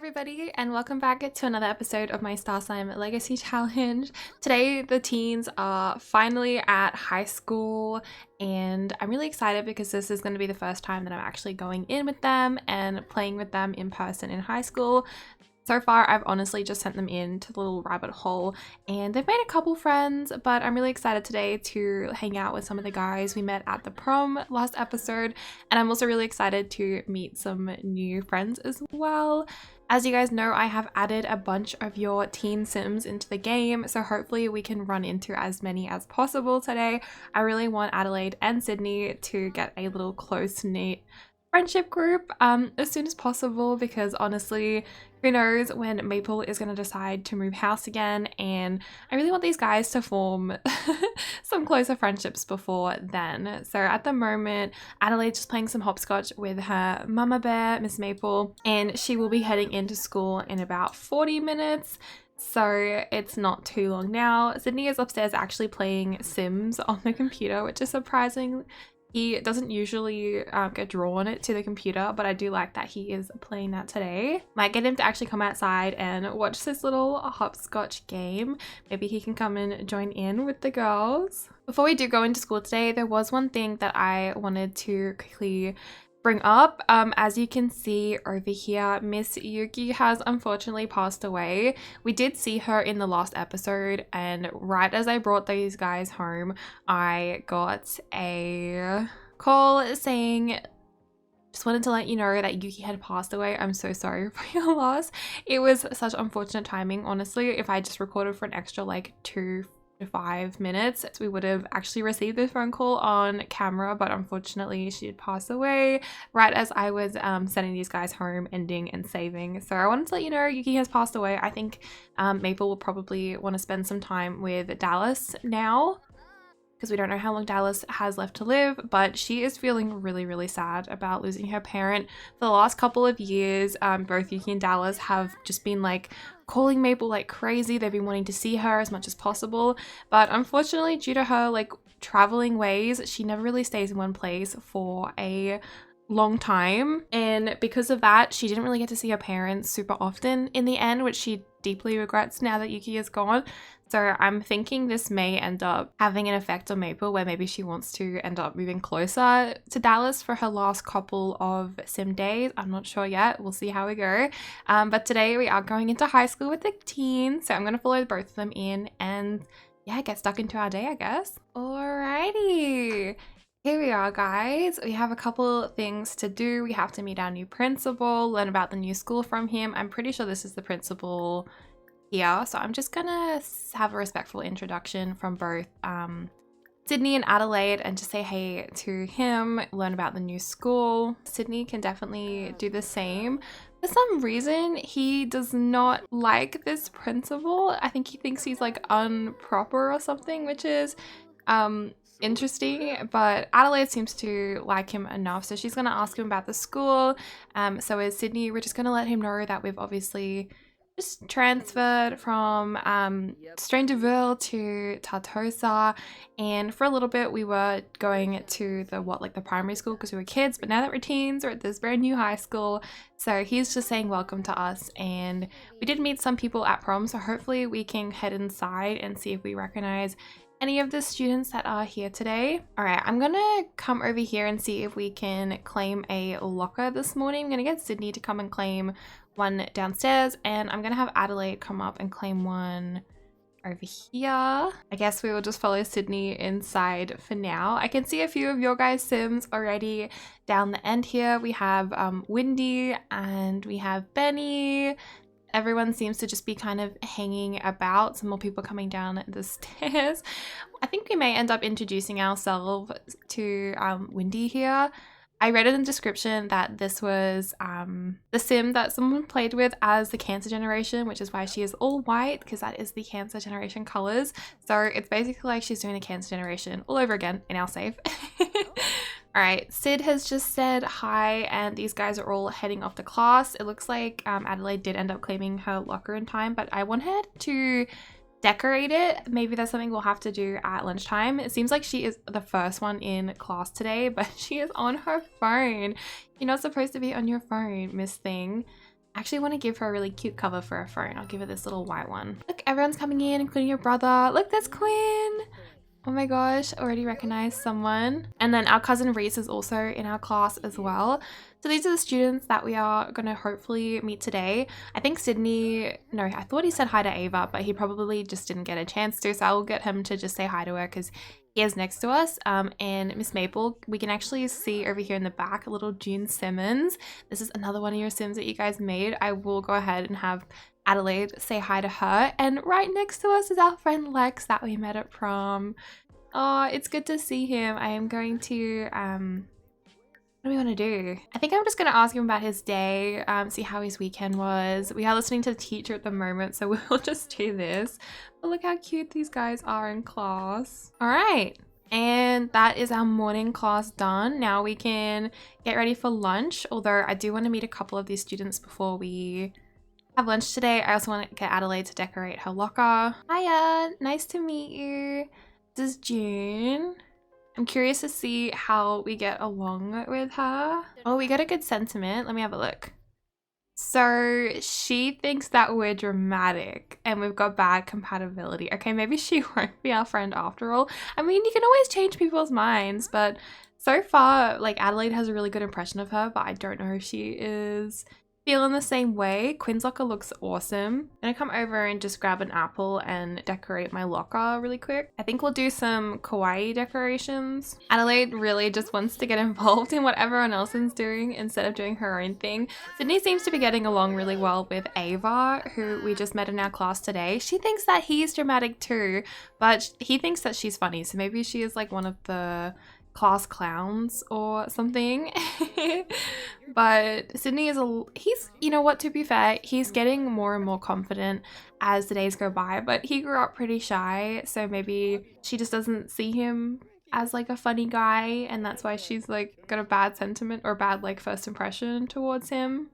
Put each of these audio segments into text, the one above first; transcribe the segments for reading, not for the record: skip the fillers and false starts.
everybody, and welcome back to another episode of my Star Slime Legacy Challenge. Today, the teens are finally at high school, and I'm really excited because this is going to be the first time that I'm actually going in with them and playing with them in person in high school. So far, I've honestly just sent them into the little rabbit hole, and they've made a couple friends, but I'm really excited today to hang out with some of the guys we met at the prom last episode, and I'm also really excited to meet some new friends as well. As you guys know, I have added a bunch of your teen sims into the game, so hopefully we can run into as many as possible today. I really want Adelaide and Sydney to get a little close-knit friendship group as soon as possible, because honestly, who knows when Maple is going to decide to move house again, and I really want these guys to form some closer friendships before then. So at the moment, Adelaide's just playing some hopscotch with her mama bear, Miss Maple, and she will be heading into school in about 40 minutes. So it's not too long now. Sydney is upstairs actually playing Sims on the computer, which is surprising. He doesn't usually get drawn to the computer, but I do like that he is playing that today. Might get him to actually come outside and watch this little hopscotch game. Maybe he can come and join in with the girls. Before we do go into school today, there was one thing that I wanted to quickly bring up. As you can see over here, Miss Yuki has unfortunately passed away. We did see her in the last episode, and right as I brought these guys home, I got a call saying, just wanted to let you know that Yuki had passed away. I'm so sorry for your loss. It was such unfortunate timing, honestly. If I just recorded for an extra like 2 to 5 minutes, we would have actually received this phone call on camera, but unfortunately she had passed away right as I was sending these guys home, ending and saving. So I wanted to let you know Yuki has passed away. I think Maple will probably want to spend some time with Dallas now, because we don't know how long Dallas has left to live, but she is feeling really sad about losing her parent. For the last couple of years, both Yuki and Dallas have just been like calling Maple like crazy. They've been wanting to see her as much as possible, but unfortunately, due to her like traveling ways, she never really stays in one place for a long time, and because of that, she didn't really get to see her parents super often in the end, which she deeply regrets now that Yuki is gone. So I'm thinking this may end up having an effect on Maple, where maybe she wants to end up moving closer to Dallas for her last couple of sim days. I'm not sure yet. We'll see how we go. But today we are going into high school with the teens, so I'm going to follow both of them in and yeah, get stuck into our day, I guess. Alrighty. Here we are, guys. We have a couple things to do. We have to meet our new principal, learn about the new school from him. I'm pretty sure this is the principal here, so I'm just gonna have a respectful introduction from both Sydney and Adelaide and just say hey to him, learn about the new school. Sydney can definitely do the same. For some reason, he does not like this principal. I think he thinks he's like improper or something, which is interesting, but Adelaide seems to like him enough, so she's going to ask him about the school. So is Sydney. We're just going to let him know that we've obviously just transferred from Strangerville to Tartosa, and for a little bit we were going to the primary school because we were kids, but now that we're teens, we're at this brand new high school. So he's just saying welcome to us, and we did meet some people at prom, so hopefully we can head inside and see if we recognize any of the students that are here today. All right, I'm gonna come over here and see if we can claim a locker this morning. I'm gonna get Sydney to come and claim one downstairs, and I'm gonna have Adelaide come up and claim one over here. I guess we will just follow Sydney inside for now. I can see a few of your guys' sims already down the end here. We have Windy and we have Benny. Everyone seems to just be kind of hanging about. Some more people coming down the stairs. I think we may end up introducing ourselves to Windy here. I read in the description that this was the sim that someone played with as the Cancer generation, which is why she is all white, because that is the Cancer generation colors. So it's basically like she's doing a Cancer generation all over again in our save. All right, Sid has just said hi, and these guys are all heading off to class. It looks like Adelaide did end up claiming her locker in time, but I want her to decorate it. Maybe that's something we'll have to do at lunchtime. It seems like she is the first one in class today, but she is on her phone. You're not supposed to be on your phone, Miss Thing. I actually want to give her a really cute cover for her phone. I'll give her this little white one. Look, everyone's coming in, including your brother. Look, that's Quinn. Oh my gosh, already recognized someone. And then our cousin Reese is also in our class as well. So these are the students that we are going to hopefully meet today. I think I thought he said hi to Ava, but he probably just didn't get a chance to. So I'll get him to just say hi to her because he is next to us. And Miss Maple, we can actually see over here in the back a little June Simmons. This is another one of your Sims that you guys made. I will go ahead and have Adelaide say hi to her. And right next to us is our friend Lex that we met at prom. Oh, it's good to see him. I am going to what do we want to do? I think I'm just going to ask him about his day, see how his weekend was. We are listening to the teacher at the moment, so we'll just do this. But look how cute these guys are in class. All right. And that is our morning class done. Now we can get ready for lunch, although I do want to meet a couple of these students before we have lunch today. I also want to get Adelaide to decorate her locker. Hiya, nice to meet you. This is June. I'm curious to see how we get along with her. Oh, we got a good sentiment. Let me have a look. So she thinks that we're dramatic and we've got bad compatibility. Okay, maybe she won't be our friend after all. I mean, you can always change people's minds, but so far, like, Adelaide has a really good impression of her, but I don't know if she is feeling the same way. Quinn's locker looks awesome. I'm gonna come over and just grab an apple and decorate my locker really quick. I think we'll do some kawaii decorations. Adelaide really just wants to get involved in what everyone else is doing instead of doing her own thing. Sydney seems to be getting along really well with Ava, who we just met in our class today. She thinks that he's dramatic too, but he thinks that she's funny, so maybe she is like one of the class clowns or something. But Sydney is he's, you know what, to be fair, he's getting more and more confident as the days go by, but he grew up pretty shy, so maybe she just doesn't see him as like a funny guy, and that's why she's like got a bad sentiment or bad like first impression towards him.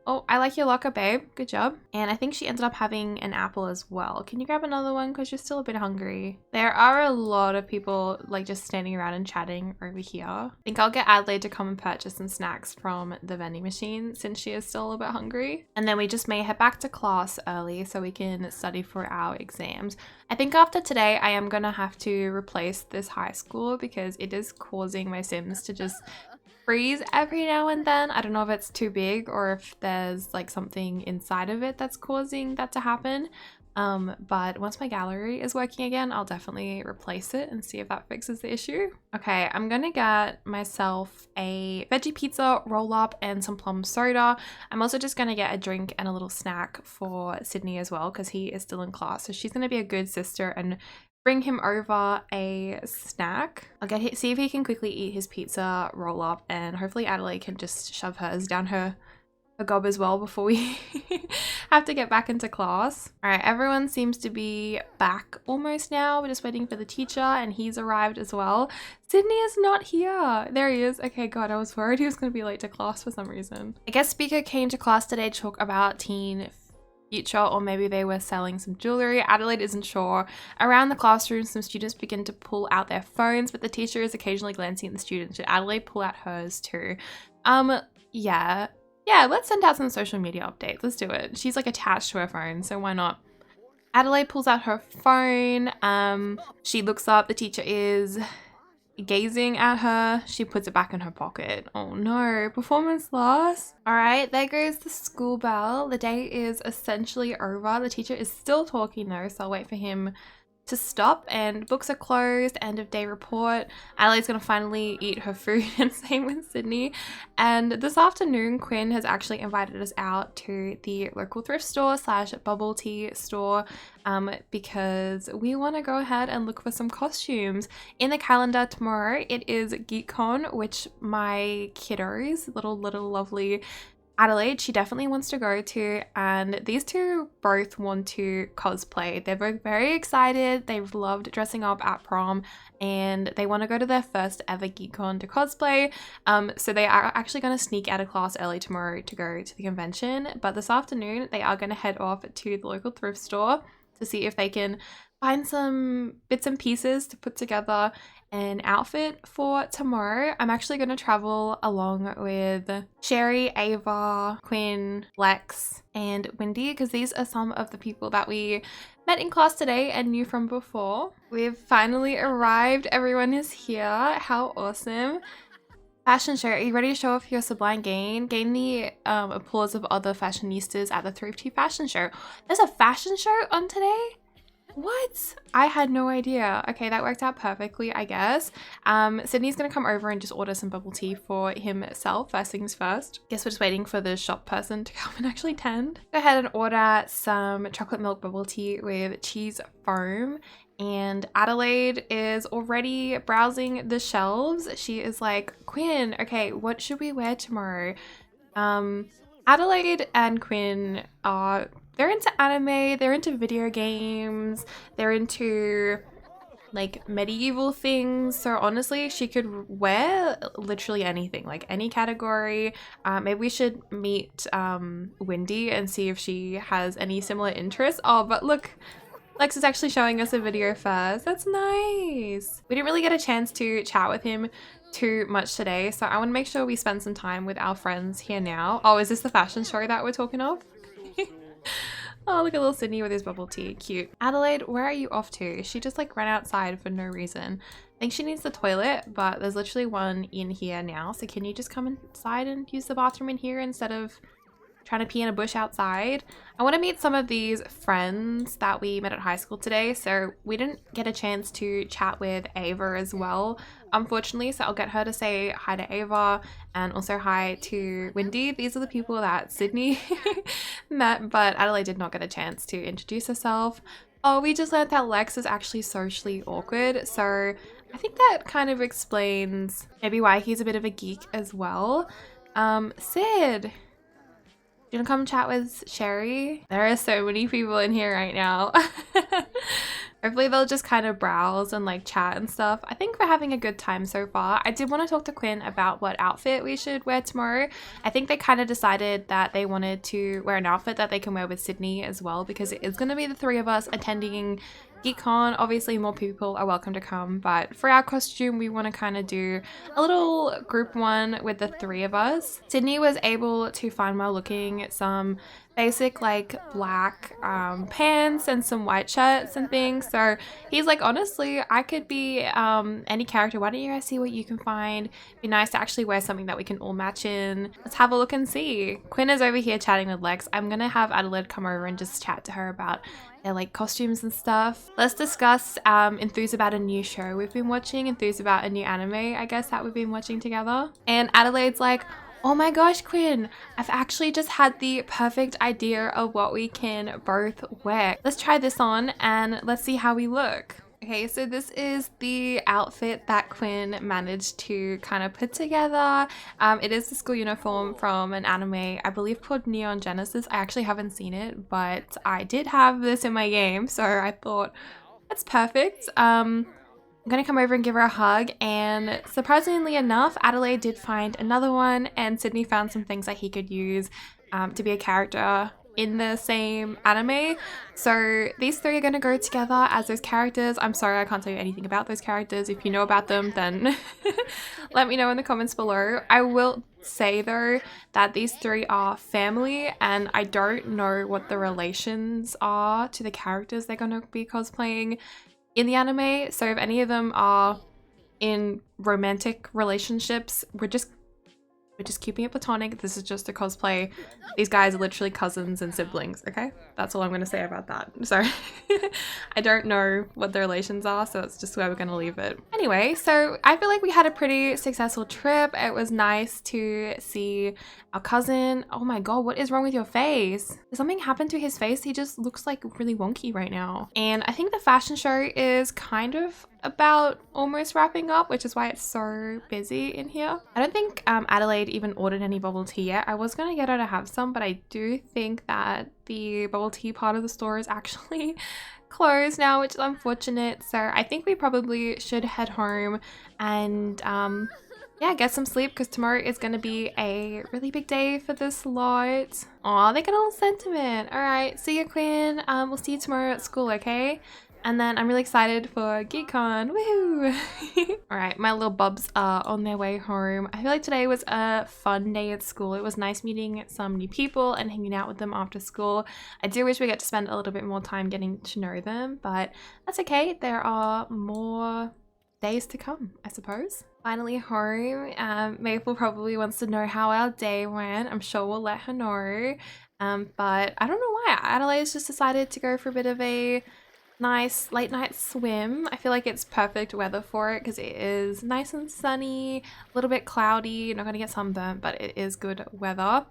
Oh, I like your locker, babe. Good job. And I think she ended up having an apple as well. Can you grab another one? Because you're still a bit hungry. There are a lot of people like just standing around and chatting over here. I think I'll get Adelaide to come and purchase some snacks from the vending machine since she is still a bit hungry. And then we just may head back to class early so we can study for our exams. I think after today, I am going to have to replace this high school because it is causing my Sims to just freeze every now and then. I don't know if it's too big or if there's like something inside of it that's causing that to happen. But once my gallery is working again, I'll definitely replace it and see if that fixes the issue. Okay, I'm gonna get myself a veggie pizza, roll up, and some plum soda. I'm also just gonna get a drink and a little snack for Sydney as well because he is still in class. So she's gonna be a good sister and bring him over a snack. I'll see if he can quickly eat his pizza, roll up, and hopefully Adelaide can just shove hers down her gob as well before we have to get back into class. All right, everyone seems to be back almost now. We're just waiting for the teacher and he's arrived as well. Sydney is not here. There he is. Okay, God, I was worried he was going to be late to class for some reason. I guess speaker came to class today to talk about teen future, or maybe they were selling some jewelry. Adelaide isn't sure. Around the classroom, some students begin to pull out their phones, but the teacher is occasionally glancing at the students. Should Adelaide pull out hers too? Yeah, let's send out some social media updates. Let's do it. She's like attached to her phone, so why not? Adelaide pulls out her phone. She looks up. The teacher is gazing at her. She puts it back in her pocket. Oh no, performance loss. All right, there goes the school bell. The day is essentially over. The teacher is still talking though, so I'll wait for him to stop. And books are closed. End of day report. Adelaide's gonna finally eat her food, and same with Sydney. And this afternoon, Quinn has actually invited us out to the local thrift store / bubble tea store because we want to go ahead and look for some costumes. In the calendar tomorrow, it is Geek Con, which my kiddos, little lovely Adelaide, she definitely wants to go to, and these two both want to cosplay. They're both very excited. They've loved dressing up at prom, and they want to go to their first ever Geekcon to cosplay. So they are actually going to sneak out of class early tomorrow to go to the convention, but this afternoon they are going to head off to the local thrift store to see if they can find some bits and pieces to put together an outfit for tomorrow. I'm actually going to travel along with Sherry, Ava, Quinn, Lex, and Wendy, because these are some of the people that we met in class today and knew from before. We've finally arrived. Everyone is here. How awesome. Fashion show. Are you ready to show off your sublime gain? Gain the applause of other fashionistas at the Thrift fashion show. There's a fashion show on today? What? I had no idea. Okay, that worked out perfectly, I guess. Sydney's gonna come over and just order some bubble tea for himself, first things first. Guess we're just waiting for the shop person to come and actually tend. Go ahead and order some chocolate milk bubble tea with cheese foam. And Adelaide is already browsing the shelves. She is like, Quinn, okay, what should we wear tomorrow? Adelaide and Quinn they're into anime, they're into video games, they're into like medieval things. So honestly, she could wear literally anything, like any category. Maybe we should meet Wendy and see if she has any similar interests. Oh, but look, Lex is actually showing us a video first. That's nice. We didn't really get a chance to chat with him too much today, so I want to make sure we spend some time with our friends here now. Oh, is this the fashion show that we're talking of? Oh, look at little Sydney with his bubble tea. Cute. Adelaide, where are you off to? She just like ran outside for no reason. I think she needs the toilet, but there's literally one in here now. So can you just come inside and use the bathroom in here instead of trying to pee in a bush outside? I want to meet some of these friends that we met at high school today, so we didn't get a chance to chat with Ava as well, unfortunately, so I'll get her to say hi to Ava and also hi to Wendy. These are the people that Sydney met, but Adelaide did not get a chance to introduce herself. Oh, we just learned that Lex is actually socially awkward, so I think that kind of explains maybe why he's a bit of a geek as well. Sid, you wanna come chat with Sherry? There are so many people in here right now. Hopefully they'll just kind of browse and like chat and stuff. I think we're having a good time so far. I did want to talk to Quinn about what outfit we should wear tomorrow. I think they kind of decided that they wanted to wear an outfit that they can wear with Sydney as well, because it is going to be the three of us attending Geek Con. Obviously more people are welcome to come, but for our costume we want to kind of do a little group one with the three of us. Sydney was able to find while looking some basic like black pants and some white shirts and things, so he's like, honestly I could be any character. Why don't you guys see what you can find? It'd be nice to actually wear something that we can all match in. Let's have a look and see. Quinn is over here chatting with Lex. I'm gonna have Adelaide come over and just chat to her about their like costumes and stuff. Let's discuss enthuse about a new show we've been watching, enthuse about a new anime I guess that we've been watching together. And Adelaide's like, oh my gosh, Quinn, I've actually just had the perfect idea of what we can both wear. Let's try this on and let's see how we look. Okay, so this is the outfit that Quinn managed to kind of put together. It is the school uniform from an anime, I believe called Neon Genesis. I actually haven't seen it, but I did have this in my game, so I thought that's perfect. I'm gonna come over and give her a hug, and surprisingly enough, Adelaide did find another one, and Sydney found some things that he could use to be a character in the same anime. So these three are gonna go together as those characters. I'm sorry I can't tell you anything about those characters. If you know about them, then let me know in the comments below. I will say though that these three are family, and I don't know what the relations are to the characters they're gonna be cosplaying in the anime. So if any of them are in romantic relationships, we're just keeping it platonic. This is just a cosplay. These guys are literally cousins and siblings, okay? That's all I'm gonna say about that. So I don't know what the relations are, so that's just where we're gonna leave it. Anyway, so I feel like we had a pretty successful trip. It was nice to see our cousin. Oh my god, what is wrong with your face? Did something happen to his face? He just looks like really wonky right now. And I think the fashion show is kind of about almost wrapping up, which is why it's so busy in here. I don't think Adelaide even ordered any bubble tea yet. I was gonna get her to have some, but I do think that the bubble tea part of the store is actually closed now, which is unfortunate. So I think we probably should head home and yeah, get some sleep because tomorrow is going to be a really big day for this lot. Aw, they got a little sentiment. All right, see you, Quinn. We'll see you tomorrow at school, okay? And then I'm really excited for Geekcon. Woohoo! All right, my little bubs are on their way home. I feel like today was a fun day at school. It was nice meeting some new people and hanging out with them after school. I do wish we get to spend a little bit more time getting to know them, but that's okay. There are more days to come, I suppose. Finally home. Maple probably wants to know how our day went. I'm sure we'll let her know. But I don't know why. Adelaide's just decided to go for a bit of a nice late night swim. I feel like it's perfect weather for it because it is nice and sunny, a little bit cloudy. You're not going to get sunburnt, but it is good weather.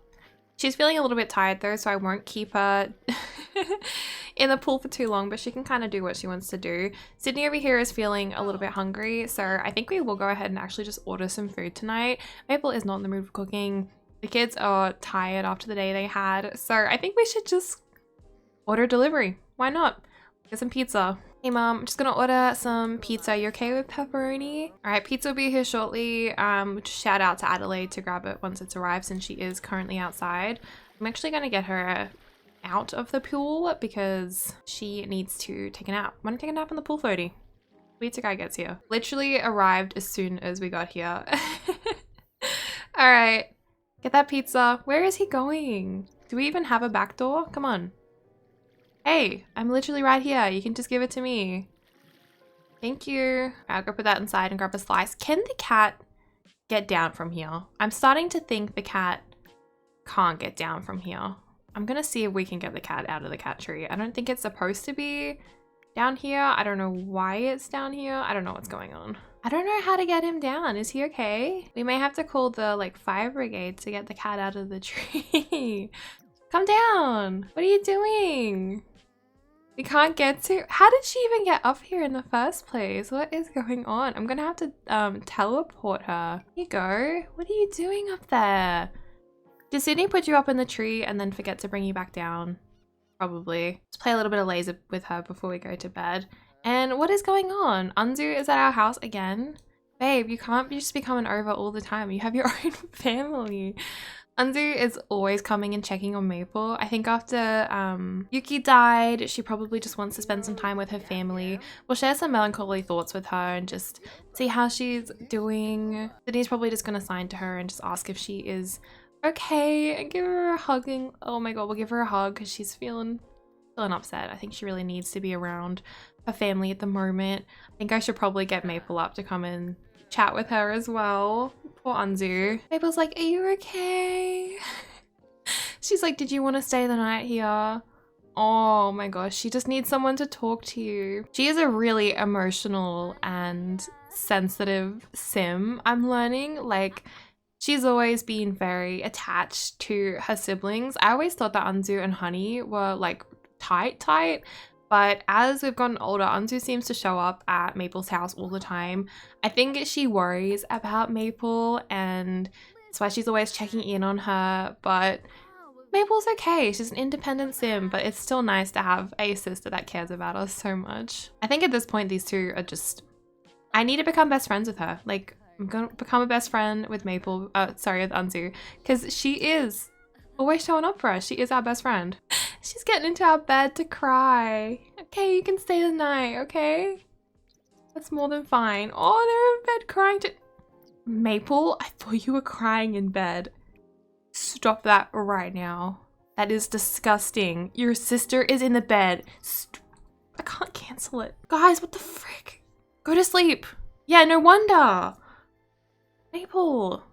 She's feeling a little bit tired though, so I won't keep her in the pool for too long, but she can kind of do what she wants to do. Sydney over here is feeling a little bit hungry, so I think we will go ahead and actually just order some food tonight. Maple is not in the mood for cooking. The kids are tired after the day they had, so I think we should just order delivery. Why not? Get some pizza. Hey mom, I'm just gonna order some pizza. You okay with pepperoni? All right, pizza will be here shortly. Just shout out to Adelaide to grab it once it's arrived since she is currently outside. I'm actually gonna get her out of the pool because she needs to take a nap. Wanna take a nap in the pool, floaty? Wait till guy gets here. Literally arrived as soon as we got here. All right, get that pizza. Where is he going? Do we even have a back door? Come on. Hey, I'm literally right here. You can just give it to me. Thank you. I'll go put that inside and grab a slice. Can the cat get down from here? I'm starting to think the cat can't get down from here. I'm gonna see if we can get the cat out of the cat tree. I don't think it's supposed to be down here. I don't know why it's down here. I don't know what's going on. I don't know how to get him down. Is he okay? We may have to call the fire brigade to get the cat out of the tree. Come down. What are you doing? We can't get to. How did she even get up here in the first place? What is going on? I'm gonna have to teleport her. Here you go. What are you doing up there? Did Sydney put you up in the tree and then forget to bring you back down? Probably. Let's play a little bit of laser with her before we go to bed. And what is going on? Anzu is at our house again. Babe, you can't just be coming over all the time. You have your own family. Anzu is always coming and checking on Maple. I think after Yuki died, she probably just wants to spend some time with her family. We'll share some melancholy thoughts with her and just see how she's doing. Sydney's probably just going to sign to her and just ask if she is okay and give her a hugging. Oh my god, we'll give her a hug because she's feeling upset. I think she really needs to be around her family at the moment. I think I should probably get Maple up to come and chat with her as well. Poor Anzu. Maple's like, are you okay? She's like, did you want to stay the night here? Oh my gosh, she just needs someone to talk to you. She is a really emotional and sensitive sim, I'm learning. Like, she's always been very attached to her siblings. I always thought that Anzu and Honey were like tight. But as we've gotten older, Anzu seems to show up at Maple's house all the time. I think she worries about Maple and that's why she's always checking in on her. But Maple's okay. She's an independent sim, but it's still nice to have a sister that cares about us so much. I think at this point, these two are just... I need to become best friends with her. Like, I'm going to become a best friend with Maple. Sorry, with Anzu. Because she is always showing up for us. She is our best friend. She's getting into our bed to cry. Okay, you can stay the night, okay? That's more than fine. Oh, they're in bed crying to... Maple, I thought you were crying in bed. Stop that right now. That is disgusting. Your sister is in the bed. I can't cancel it. Guys, what the frick? Go to sleep. Yeah, no wonder. Maple.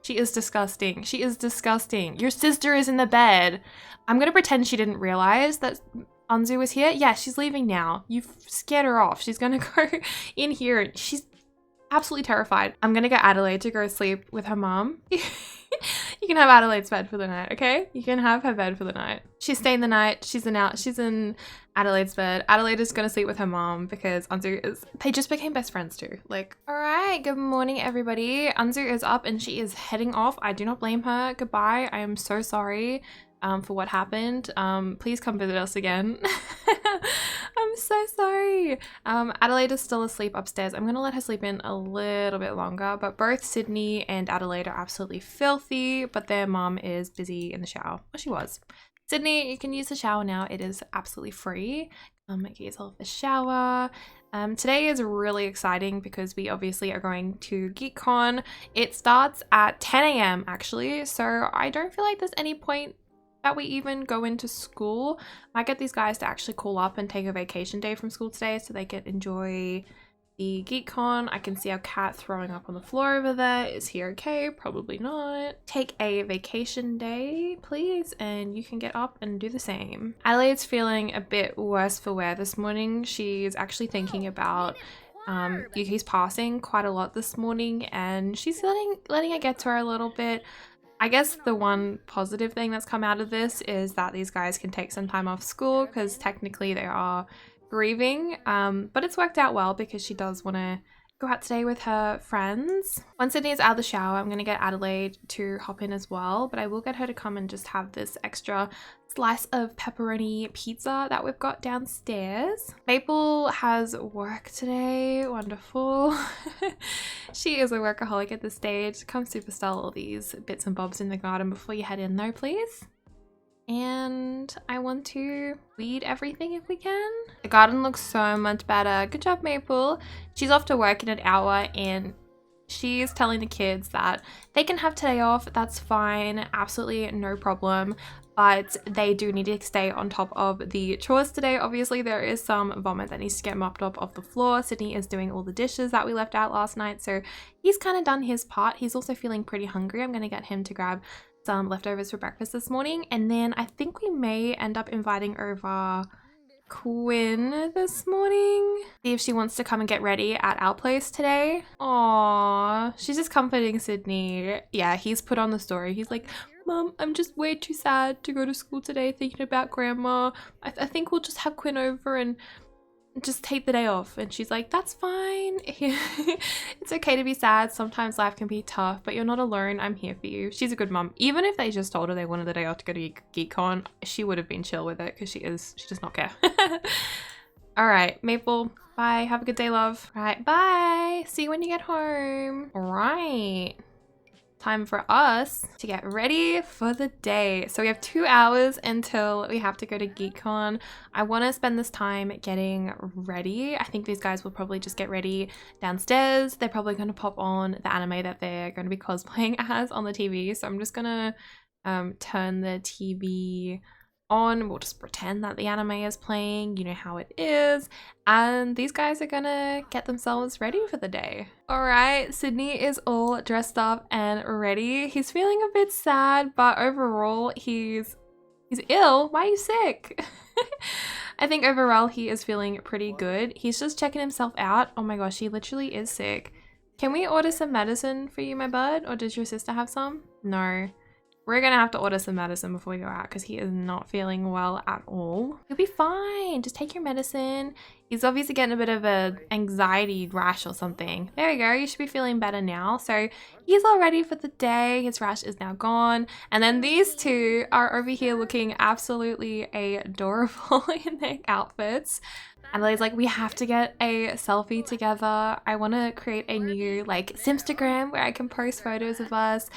She is disgusting. She is disgusting. Your sister is in the bed. I'm gonna pretend she didn't realize that Anzu was here. Yeah, she's leaving now. You've scared her off. She's gonna go in here. She's absolutely terrified. I'm gonna get Adelaide to go sleep with her mom. You can have Adelaide's bed for the night, okay? You can have her bed for the night. She's staying the night. She's in Adelaide's bed. Adelaide is gonna sleep with her mom because Anzu is... They just became best friends too. Like, all right, good morning, everybody. Anzu is up and she is heading off. I do not blame her. Goodbye. I am so sorry for what happened. Please come visit us again. I'm so sorry. Adelaide is still asleep upstairs. I'm gonna let her sleep in a little bit longer, but both Sydney and Adelaide are absolutely filthy, but their mum is busy in the shower. Well, she was. Sydney, you can use the shower now. It is absolutely free. Get yourself a shower. Today is really exciting because we obviously are going to Geek Con. It starts at 10 a.m. actually, so I don't feel like there's any point that we even go into school. Might get these guys to actually call up and take a vacation day from school today so they can enjoy the Geek Con. I can see our cat throwing up on the floor over there. Is he okay? Probably not. Take a vacation day, please, and you can get up and do the same. Adelaide's feeling a bit worse for wear this morning. She's actually thinking about Yuki's passing quite a lot this morning, and she's letting it get to her a little bit. I guess the one positive thing that's come out of this is that these guys can take some time off school because technically they are grieving, but it's worked out well because she does want to go out today with her friends. Once Sydney is out of the shower, I'm going to get Adelaide to hop in as well, but I will get her to come and just have this extra slice of pepperoni pizza that we've got downstairs. Maple has work today. Wonderful. She is a workaholic at this stage. Come superstar all these bits and bobs in the garden before you head in though, please. And I want to weed everything if we can. The garden looks so much better. Good job, Maple. She's off to work in an hour and she's telling the kids that they can have today off. That's fine. Absolutely no problem. But they do need to stay on top of the chores today. Obviously, there is some vomit that needs to get mopped up off the floor. Sydney is doing all the dishes that we left out last night. So he's kind of done his part. He's also feeling pretty hungry. I'm going to get him to grab some leftovers for breakfast this morning, and then I think we may end up inviting over Quinn this morning. See if she wants to come and get ready at our place today. Aww, she's just comforting Sydney. Yeah, he's put on the story. He's like, Mum, I'm just way too sad to go to school today thinking about Grandma. I think we'll just have Quinn over and just take the day off. And she's like, that's fine. It's okay to be sad. Sometimes life can be tough, but you're not alone. I'm here for you. She's a good mum. Even if they just told her they wanted the day off to go to GeekCon, she would have been chill with it because she does not care. All right, Maple, bye. Have a good day, love. All right, bye. See you when you get home. All right. Time for us to get ready for the day. So we have 2 hours until we have to go to GeekCon. I want to spend this time getting ready. I think these guys will probably just get ready downstairs. They're probably going to pop on the anime that they're going to be cosplaying as on the TV. So I'm just going to turn the TV on. We'll just pretend that the anime is playing, you know how it is, and these guys are gonna get themselves ready for the day. All right, Sydney is all dressed up and ready. He's feeling a bit sad, but overall he's ill. Why are you sick? I think overall he is feeling pretty good. He's just checking himself out. Oh my gosh, he literally is sick. Can we order some medicine for you, my bud? Or does your sister have some? No. We're gonna have to order some medicine before we go out because he is not feeling well at all. You'll be fine. Just take your medicine. He's obviously getting a bit of a anxiety rash or something. There we go. You should be feeling better now. So he's all ready for the day. His rash is now gone. And then these two are over here looking absolutely adorable in their outfits. Adelaide's like, we have to get a selfie together. I want to create a new like Simstagram where I can post photos of us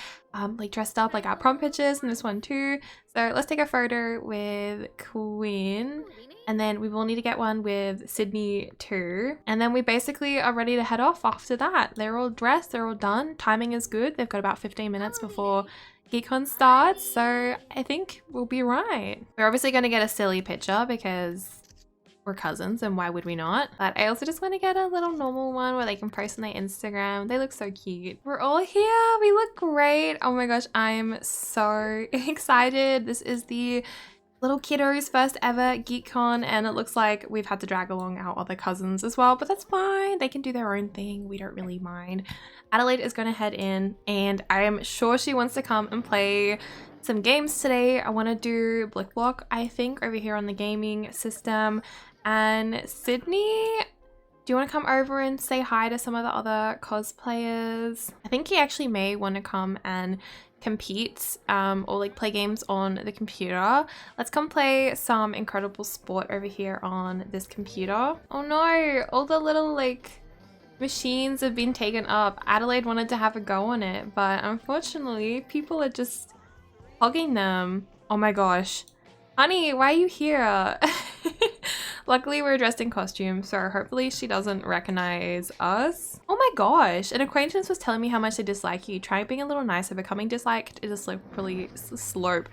like dressed up like our prom pictures and this one too. So let's take a photo with Quinn and then we will need to get one with Sydney too. And then we basically are ready to head off after that. They're all dressed, they're all done. Timing is good. They've got about 15 minutes before GeekCon starts. So I think we'll be right. We're obviously going to get a silly picture because we're cousins and why would we not? But I also just want to get a little normal one where they can post on their Instagram. They look so cute. We're all here. We look great. Oh my gosh, I'm so excited. This is the little kiddo's first ever GeekCon and it looks like we've had to drag along our other cousins as well, but that's fine. They can do their own thing. We don't really mind. Adelaide is going to head in and I am sure she wants to come and play some games today. I want to do Blick Block, I think, over here on the gaming system. And Sydney, do you want to come over and say hi to some of the other cosplayers? I think he actually may want to come and compete or like play games on the computer. Let's come play some Incredible Sport over here on this computer. Oh no, all the little like machines have been taken up. Adelaide wanted to have a go on it, but unfortunately people are just hogging them. Oh my gosh. Honey, why are you here? Luckily we're dressed in costume, so hopefully she doesn't recognize us. Oh my gosh, an acquaintance was telling me how much they dislike you. Try being a little nicer. Becoming disliked is a slippery slope.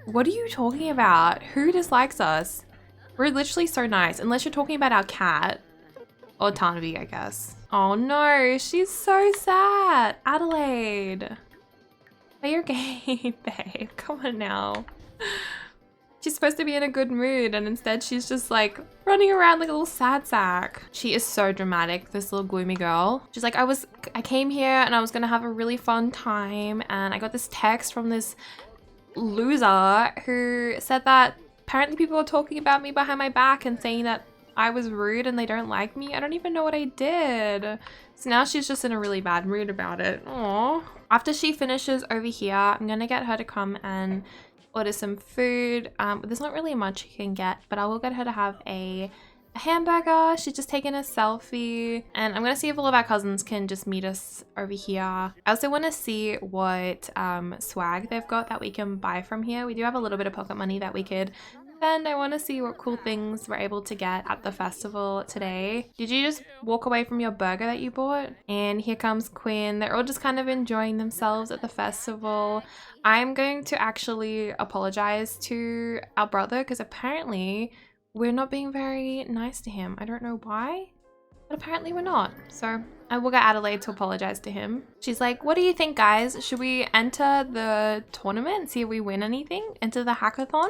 What are you talking about? Who dislikes us? We're literally so nice, unless you're talking about our cat. Or Tarnaby, I guess. Oh no, she's so sad. Adelaide. Play your game, babe. Come on now. She's supposed to be in a good mood and instead she's just like running around like a little sad sack. She is so dramatic, this little gloomy girl. She's like, I came here and I was gonna have a really fun time and I got this text from this loser who said that apparently people were talking about me behind my back and saying that I was rude and they don't like me. I don't even know what I did. So now she's just in a really bad mood about it. Aww. After she finishes over here, I'm gonna get her to come and order some food. There's not really much you can get, but I will get her to have a hamburger. She's just taking a selfie and I'm gonna see if all of our cousins can just meet us over here. I also want to see what swag they've got that we can buy from here. We do have a little bit of pocket money that we could spend. I want to see what cool things we're able to get at the festival today. Did you just walk away from your burger that you bought? And here comes Quinn. They're all just kind of enjoying themselves at the festival. I'm going to actually apologize to our brother because apparently we're not being very nice to him. I don't know why, but apparently we're not. So I will get Adelaide to apologize to him. She's like, what do you think, guys? Should we enter the tournament and see if we win anything? Enter the hackathon?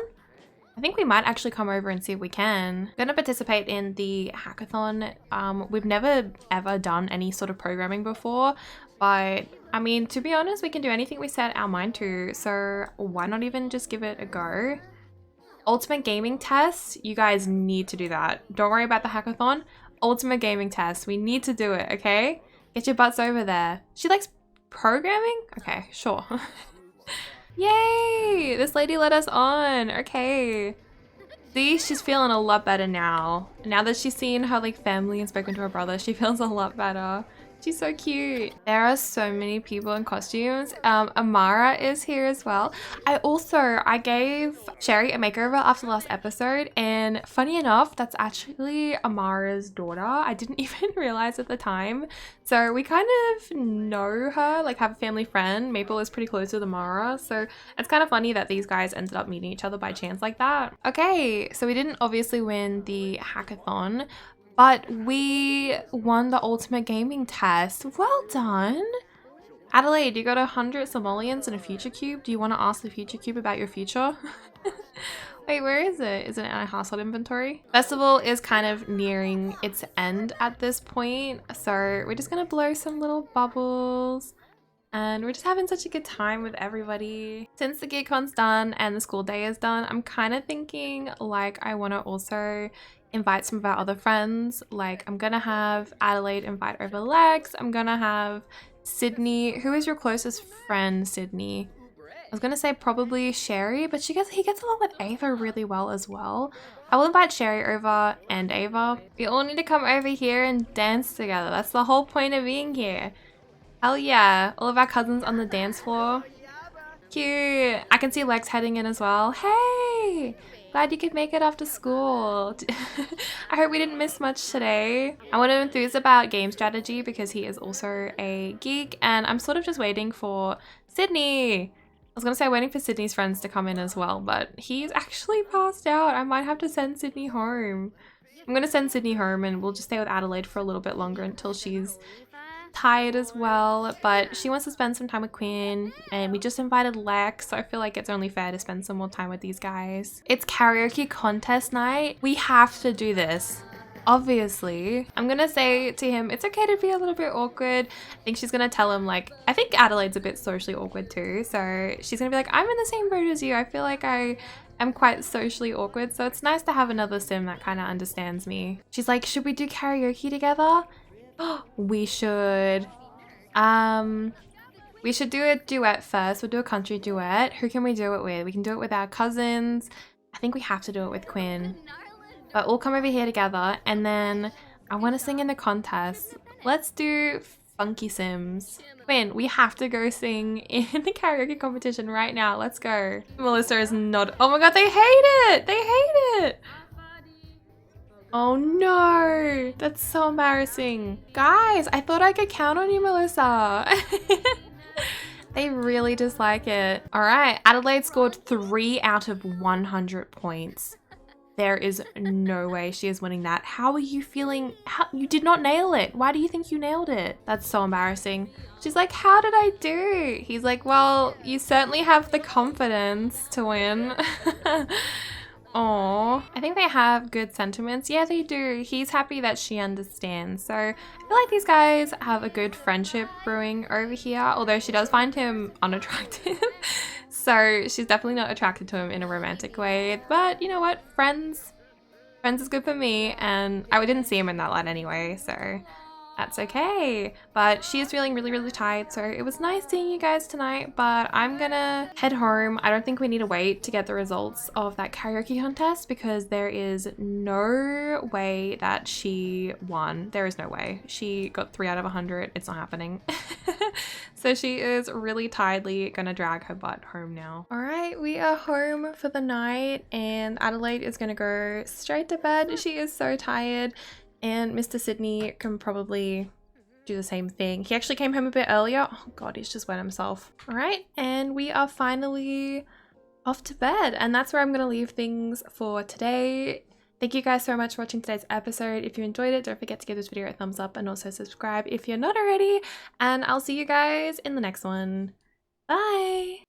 I think we might actually come over and see if we can. I'm gonna participate in the hackathon. We've never ever done any sort of programming before, but I mean, to be honest, we can do anything we set our mind to. So why not even just give it a go? Ultimate gaming test, you guys need to do that. Don't worry about the hackathon. Ultimate gaming test, we need to do it, okay? Get your butts over there. She likes programming? Okay, sure. Yay! This lady let us on. Okay. See, she's feeling a lot better now. Now that she's seen her like family and spoken to her brother, she feels a lot better. She's so cute. There are so many people in costumes. Amara is here as well. I gave Sherry a makeover after the last episode, and funny enough, that's actually Amara's daughter. I didn't even realize at the time. So we kind of know her, like have a family friend. Maple is pretty close with Amara, so it's kind of funny that these guys ended up meeting each other by chance like that. Okay, so we didn't obviously win the hackathon, but we won the ultimate gaming test. Well done. Adelaide, you got 100 simoleons and a future cube. Do you want to ask the future cube about your future? Wait, where is it? Is it in our household inventory? Festival is kind of nearing its end at this point. So we're just going to blow some little bubbles. And we're just having such a good time with everybody. Since the Geekcon's done and the school day is done, I'm kind of thinking like I want to also invite some of our other friends. Like I'm gonna have Adelaide invite over Lex. I'm gonna have Sydney. Who is your closest friend, Sydney? I was gonna say probably Sherry, but he gets along with Ava really well as well. I will invite Sherry over and Ava. We all need to come over here and dance together. That's the whole point of being here. Hell yeah, all of our cousins on the dance floor. Cute. I can see Lex heading in as well. Hey! Glad you could make it after school. I hope we didn't miss much today. I want to enthuse about game strategy because he is also a geek and I'm sort of just waiting for Sydney. I was going to say waiting for Sydney's friends to come in as well, but he's actually passed out. I might have to send Sydney home. I'm going to send Sydney home and we'll just stay with Adelaide for a little bit longer until she's tired as well, but she wants to spend some time with Quinn and we just invited Lex, so I feel like it's only fair to spend some more time with these guys. It's karaoke contest night. We have to do this. Obviously. I'm gonna say to him, it's okay to be a little bit awkward. I think she's gonna tell him like, I think Adelaide's a bit socially awkward too, so she's gonna be like, I'm in the same boat as you. I feel like I am quite socially awkward, so it's nice to have another sim that kind of understands me. She's like, should we do karaoke together? We should. We should do a duet first. We'll do a country duet. Who can we do it with? We can do it with our cousins. I think we have to do it with Quinn. But we'll come over here together, and then I want to sing in the contest. Let's do Funky Sims. Quinn, we have to go sing in the karaoke competition right now. Let's go. Melissa is not. Oh my god, they hate it. They hate it. Oh no, that's so embarrassing. Guys, I thought I could count on you, Melissa. They really dislike it. All right, Adelaide scored 3 out of 100 points. There is no way she is winning that. How are you feeling? You did not nail it. Why do you think you nailed it? That's so embarrassing. She's like, how did I do? He's like, well, you certainly have the confidence to win. Aww. I think they have good sentiments. Yeah, they do. He's happy that she understands. So I feel like these guys have a good friendship brewing over here, although she does find him unattractive. So she's definitely not attracted to him in a romantic way. But you know what? Friends is good for me, and I didn't see him in that light anyway, so that's okay. But she is feeling really, really tired, so it was nice seeing you guys tonight, but I'm gonna head home. I don't think we need to wait to get the results of that karaoke contest because there is no way that she won. There is no way. She got 3 out of 100. It's not happening. So she is really tiredly gonna drag her butt home now. All right, we are home for the night, and Adelaide is gonna go straight to bed. She is so tired. And Mr. Sydney can probably do the same thing. He actually came home a bit earlier. Oh god, he's just wet himself. All right, and we are finally off to bed. And that's where I'm going to leave things for today. Thank you guys so much for watching today's episode. If you enjoyed it, don't forget to give this video a thumbs up and also subscribe if you're not already. And I'll see you guys in the next one. Bye!